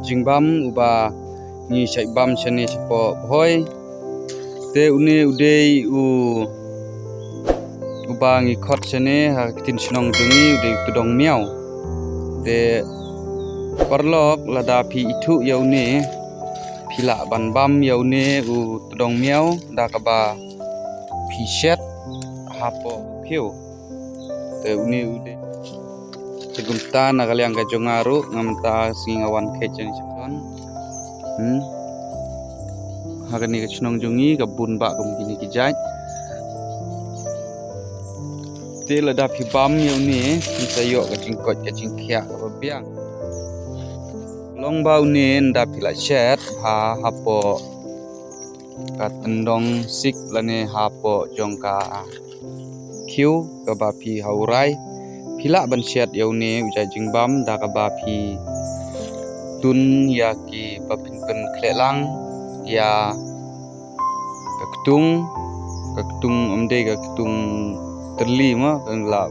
jingbam uba ni bam chane chapo boy te une udei uba ngi khot chane ha tin snong jungi udei tudong miao te parlok lada phi ithu yaune phila ban bam yaune tudong miao da kaba phi shet hapo phiu te une udei Segumta nagaliang ka jongaru ngamta singawan kecen sakon. Hagani ka chnong jungi ka bunba kum gini kijaj. Te lada phi bam yauni kita yok ka jingkot ka jingkhia ka biang. Long bau ne nda pila shet ha hapo ka tendong sik lane hapo jongka kiu ka ba phi haurai. Phila ban shet yaune ujai jingbam da ka ba phi tun ya ki papin pen klelang ya kaktung omde kaktung terli ma la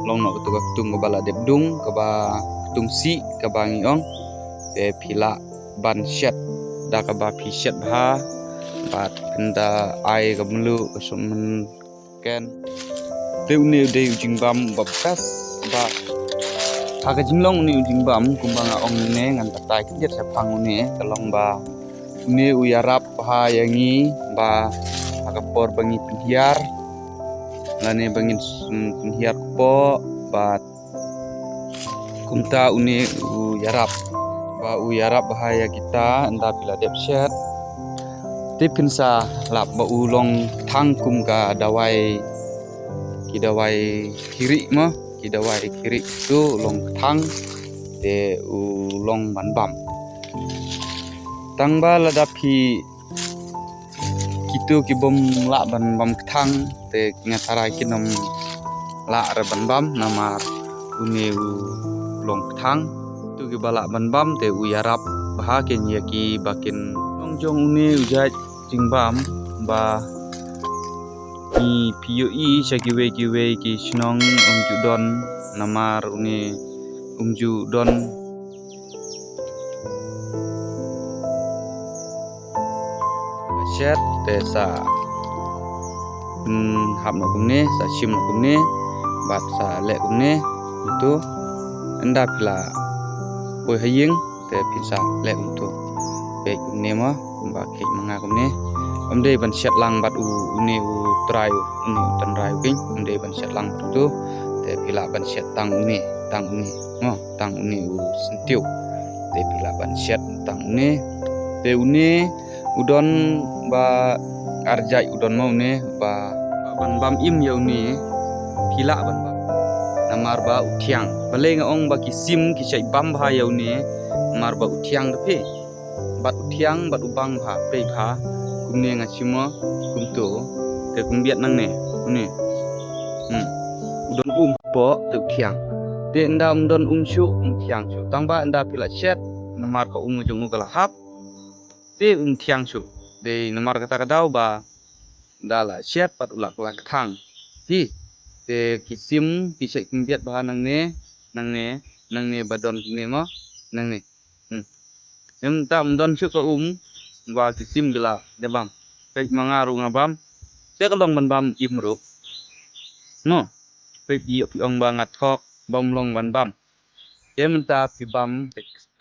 long no kaktung ka bala debdung ka ba kaktung si ka ba ngiong te phila ban shet da ka ba phi shet ha ba penda ai ka mlu ka sumen ken te une de jingbam babkas ba haga jinglong ni jingbam kumbanga ong ne ngan tatai kiet sa phang ne kalong ba ne uyarap ha yangi ba haga por bangi pinhiar lane bangin pinhiar po ba kumta une uyarap ha ya kita anda bila dep shet te pinsa lap ba ulong thang kum ka dawai kiri ma kidawai kiri tu long thang te long banbam tangba lada phi kitu ki bom la banbam thang te ngatara kinom la ra banbam namar une long thang tu ki bala banbam te uyarap bah ke nyaki bakin long jong une ujat jingbam ba ni POE sakiwe ki snong umju don namar une umju don shet desa hap no kumne sa sim no kumne bat sa le kumne itu anda pila boy haying te pisa le itu pe kumne ma ba khek manga kumne amde ban shet lang bat une trayu une tan rayu king amde ban shet lang tu te pila ban shet tang une no tang une sentiu te pila ban shet tang une te une udon ba arjai udon mau ne ba ban bam im yauni pila ban bam namar ba uthiang baleng ong ba kisim ki sai bam bha yauni mar ba uthiang de pe bat uthiang bat ubang bha pe bha kumne nga chimo kumto te kumbiat nang ne une udon po te uthiang te nda udon shu uthiang shu tangba nda pila shet namar ko jung kala hap te thiang shu de namar kata kadau ba dala shet pat ulak thang hi te kisim kisai kumbiat ba nang ne badon ne mo nang ne em tam don shu ko wa kisim gela de bam pe mangaru ngabam te kalong ban bam imru no pe pi ong ba ngat khok bom long ban bam em ta pi bam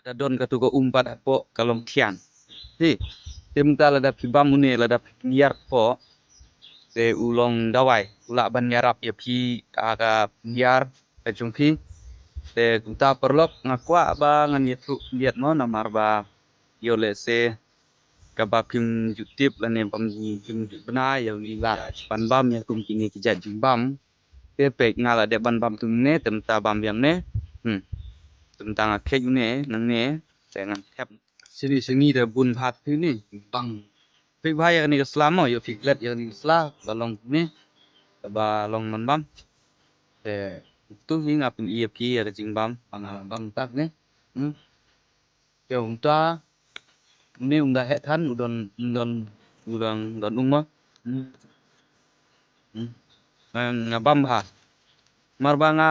dadon ka tu ko umpat apo kalong thian hi temta lada pibam une lada niar po te ulong dawai ula ban yarap ya phi aga niar pe jungphi te kunta perlok ngakwa ba ngan yetu liat mo namar ba yole se kaba pim jutip lane bam pim bna ya lila ban bam ya kum kingi kijat jimbam te pe ngala de ban bam tumne temta bam yang ne tentang akhek ne nang ne jangan tap sini dah bun phat ni bang pe bhai ni selama yo fiklet yo ni sla balong ni ba long man bam te tu hi ngap ni ep ya jing bam bang tak ni yo ta ni unda het than udon umma nga bam ha mar ba nga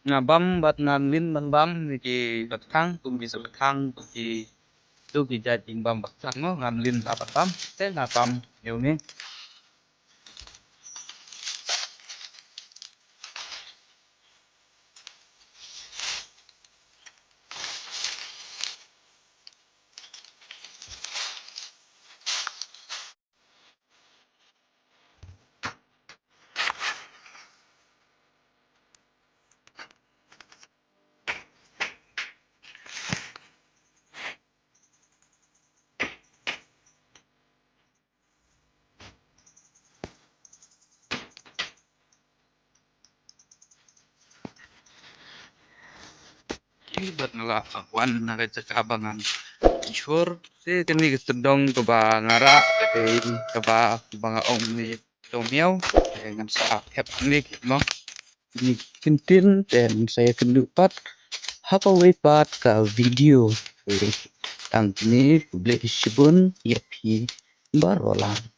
Ngabam bat ngamlin ban bam ki batang tum bisa batang ki tu ki jadi bam batang no ngamlin apa bam te ngabam yo ni bat ngala wan naga cakabangan sure te kini sedong ke ba ngara te ke ba banga om ni tomiau dengan sa hep ni no ni kintin dan saya kendupat hapa wepat ka video ang ni publish bun yapi barolang